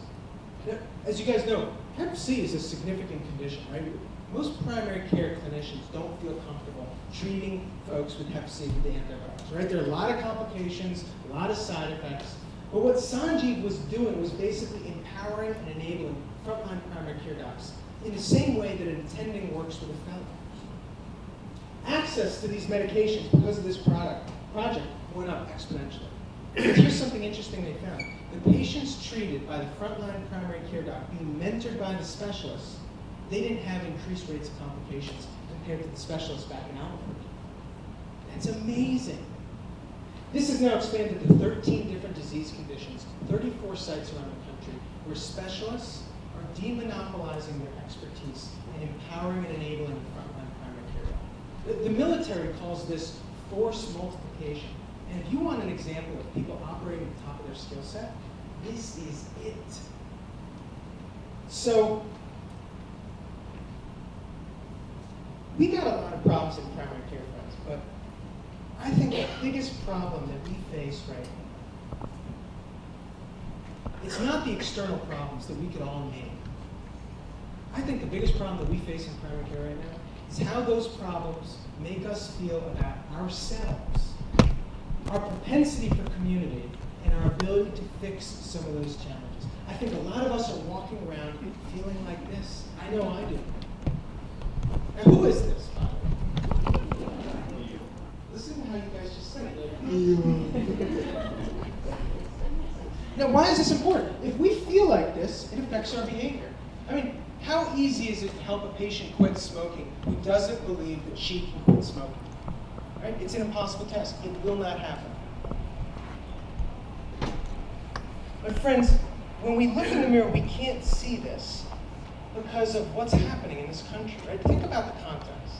Now, as you guys know, Hep C is a significant condition, right? Most primary care clinicians don't feel comfortable treating folks with Hep C with the antivirals, right? There are a lot of complications, a lot of side effects. But what Sanjeev was doing was basically empowering and enabling frontline primary care docs in the same way that an attending works with a fellow. Access to these medications because of this project went up exponentially. But here's something interesting they found. The patients treated by the frontline primary care doc being mentored by the specialists, they didn't have increased rates of complications compared to the specialists back in Albuquerque. That's amazing. This has now expanded to 13 different disease conditions, 34 sites around the country, where specialists are demonopolizing their expertise and empowering and enabling the frontline primary care doc. The military calls this force multiplication. And if you want an example of people operating at the top of their skill set, this is it. So, we got a lot of problems in primary care, friends, but I think the biggest problem that we face right now, it's not the external problems that we could all name. I think the biggest problem that we face in primary care right now is how those problems make us feel about ourselves, our propensity for community, and our ability to fix some of those challenges. I think a lot of us are walking around feeling like this. I know I do. Now, who is this, by the way? Listen to how you guys just said it. Now, why is this important? If we feel like this, it affects our behavior. I mean, how easy is it to help a patient quit smoking who doesn't believe that she can quit smoking? Right? It's an impossible task. It will not happen. But friends, when we look in the mirror, we can't see this because of what's happening in this country, right? Think about the context.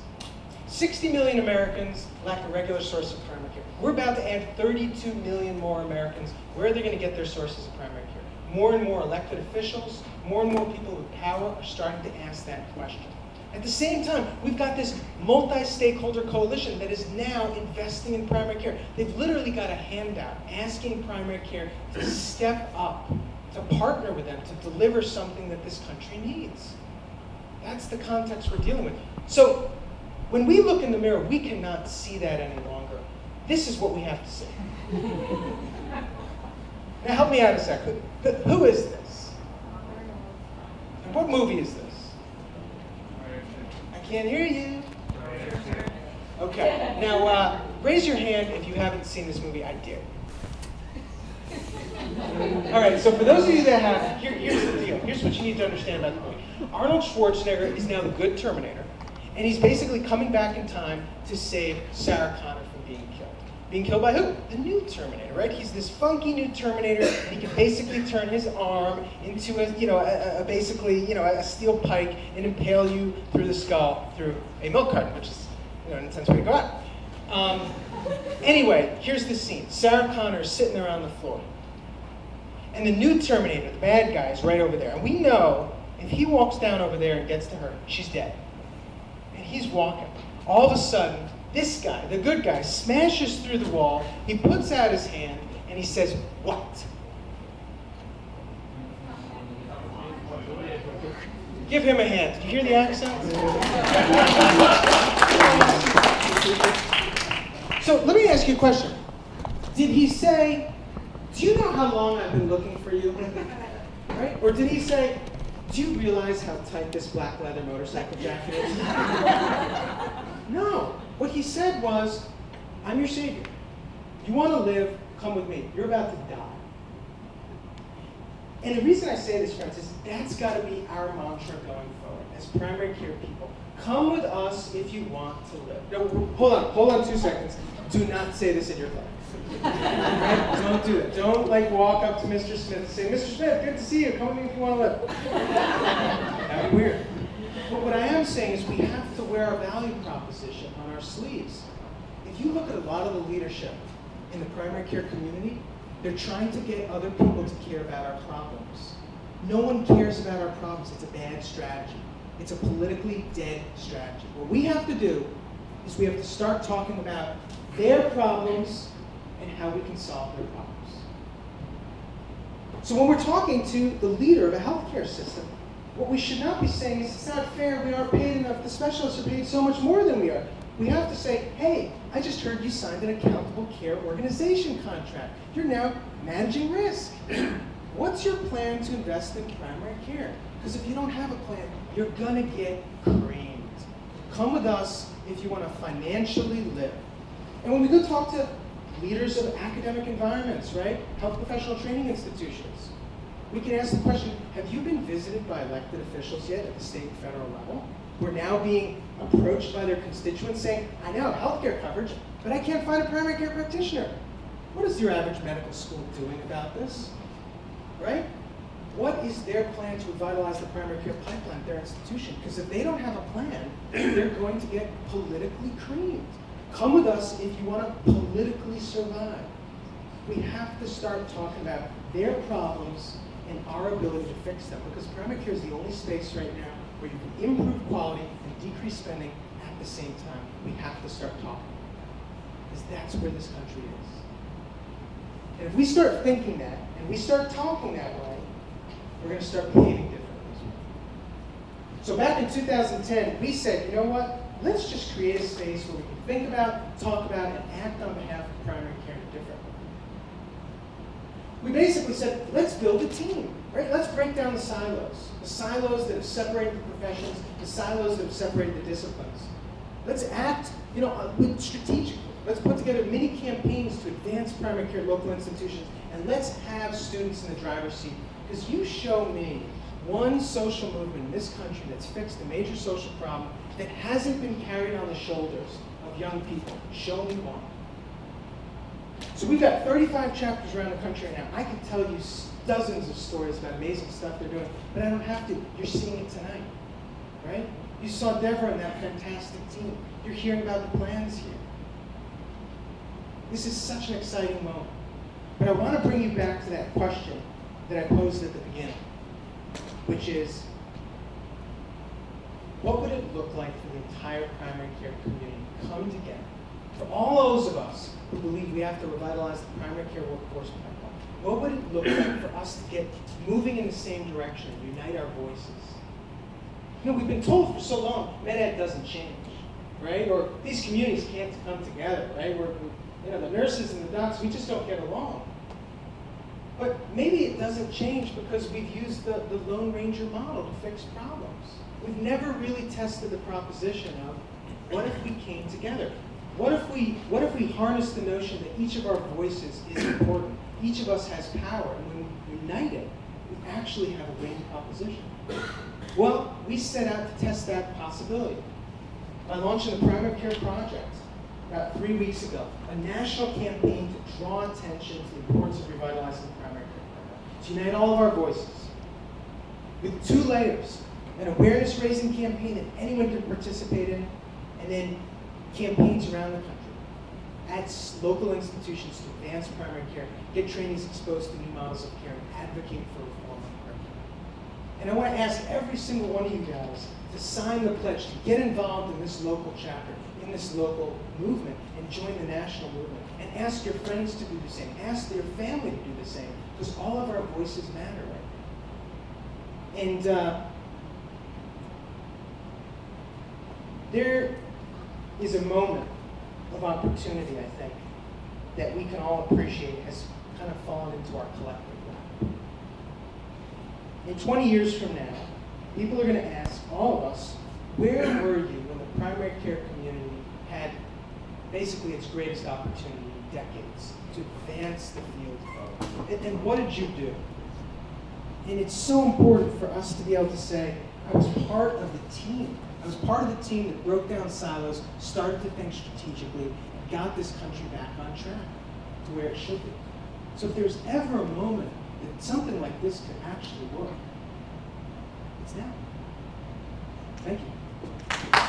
60 million Americans lack a regular source of primary care. We're about to add 32 million more Americans. Where are they going to get their sources of primary care? More and more elected officials, more and more people with power are starting to ask that question. At the same time, we've got this multi-stakeholder coalition that is now investing in primary care. They've literally got a handout asking primary care to step up, to partner with them, to deliver something that this country needs. That's the context we're dealing with. So when we look in the mirror, we cannot see that any longer. This is what we have to see. Now help me out a sec. Who is this? And what movie is this? I can't hear you. Okay. Now raise your hand if you haven't seen this movie. I dare. All right. So for those of you that have, here's the deal. Here's what you need to understand about the movie. Arnold Schwarzenegger is now the good Terminator, and he's basically coming back in time to save Sarah Connor from being killed. Being killed by who? The new Terminator, right? He's this funky new Terminator. He can basically turn his arm into a steel pike and impale you through the skull through a milk carton, which is an intense way to go out. Anyway, here's the scene. Sarah Connor is sitting there on the floor. And the new Terminator, the bad guy, is right over there. And we know if he walks down over there and gets to her, she's dead. And he's walking. All of a sudden, this guy, the good guy, smashes through the wall. He puts out his hand and he says, "What?" Give him a hand. Did you hear the accent? So let me ask you a question. Did he say, "Do you know how long I've been looking for you?" Right? Or did he say, "Do you realize how tight this black leather motorcycle jacket is?" No. What he said was, "I'm your savior. You want to live? Come with me. You're about to die." And the reason I say this, friends, is that's got to be our mantra going forward as primary care people. Come with us if you want to live. No, hold on 2 seconds. Do not say this in your class. Right? Don't do it. Don't walk up to Mr. Smith and say, "Mr. Smith, good to see you. Come with me if you want to live." That'd be weird. But what I am saying is we have to wear our value proposition on our sleeves. If you look at a lot of the leadership in the primary care community, they're trying to get other people to care about our problems. No one cares about our problems. It's a bad strategy. It's a politically dead strategy. What we have to do is we have to start talking about their problems and how we can solve their problems. So when we're talking to the leader of a healthcare system, what we should not be saying is, "It's not fair, we aren't paid enough, the specialists are paid so much more than we are." We have to say, "Hey, I just heard you signed an accountable care organization contract. You're now managing risk. What's your plan to invest in primary care? Because if you don't have a plan, you're gonna get creamed. Come with us if you want to financially live." And when we go talk to leaders of academic environments, right? Health professional training institutions, we can ask the question, have you been visited by elected officials yet at the state and federal level who are now being approached by their constituents saying, "I now have healthcare coverage, but I can't find a primary care practitioner. What is your average medical school doing about this?" Right? What is their plan to revitalize the primary care pipeline at their institution? Because if they don't have a plan, they're going to get politically creamed. Come with us if you want to politically survive. We have to start talking about their problems and our ability to fix them, because primary care is the only space right now where you can improve quality and decrease spending at the same time. We have to start talking, because that's where this country is. And if we start thinking that, and we start talking that way, we're going to start behaving differently. So back in 2010, we said, you know what? Let's just create a space where we can think about, talk about, and act on behalf of primary care differently. We basically said, let's build a team, right? Let's break down the silos that have separated the professions, the silos that have separated the disciplines. Let's act, strategically. Let's put together mini campaigns to advance primary care local institutions, and let's have students in the driver's seat. Because you show me one social movement in this country that's fixed a major social problem that hasn't been carried on the shoulders of young people. Show me one. So we've got 35 chapters around the country right now. I could tell you dozens of stories about amazing stuff they're doing, but I don't have to. You're seeing it tonight, right? You saw Deborah and that fantastic team. You're hearing about the plans here. This is such an exciting moment. But I want to bring you back to that question that I posed at the beginning, which is, what would it look like for the entire primary care community to come together? For all those of us who believe we have to revitalize the primary care workforce pipeline, what would it look like for us to get moving in the same direction and unite our voices? We've been told for so long, MedEd doesn't change, right? Or these communities can't come together, right? The nurses and the docs, we just don't get along. But maybe it doesn't change because we've used the Lone Ranger model to fix problems. We've never really tested the proposition of, what if we came together? What if we harness the notion that each of our voices is important? Each of us has power, and when we unite it, we actually have a winning proposition. Well, we set out to test that possibility by launching the Primary Care Project about 3 weeks ago, a national campaign to draw attention to the importance of revitalizing the primary care program, to unite all of our voices with 2 layers, an awareness-raising campaign that anyone can participate in, and then campaigns around the country at local institutions to advance primary care, get trainees exposed to new models of care, and advocate for reform of care. And I want to ask every single one of you guys to sign the pledge, to get involved in this local chapter, in this local movement, and join the national movement. And ask your friends to do the same. Ask their family to do the same, because all of our voices matter right now. And there is a moment of opportunity, I think, that we can all appreciate has kind of fallen into our collective lap. In 20 years from now, people are going to ask all of us, where were you when the primary care community had basically its greatest opportunity in decades to advance the field forward? And what did you do? And it's so important for us to be able to say, I was part of the team. I was part of the team that broke down silos, started to think strategically, and got this country back on track to where it should be. So if there's ever a moment that something like this could actually work, it's now. Thank you.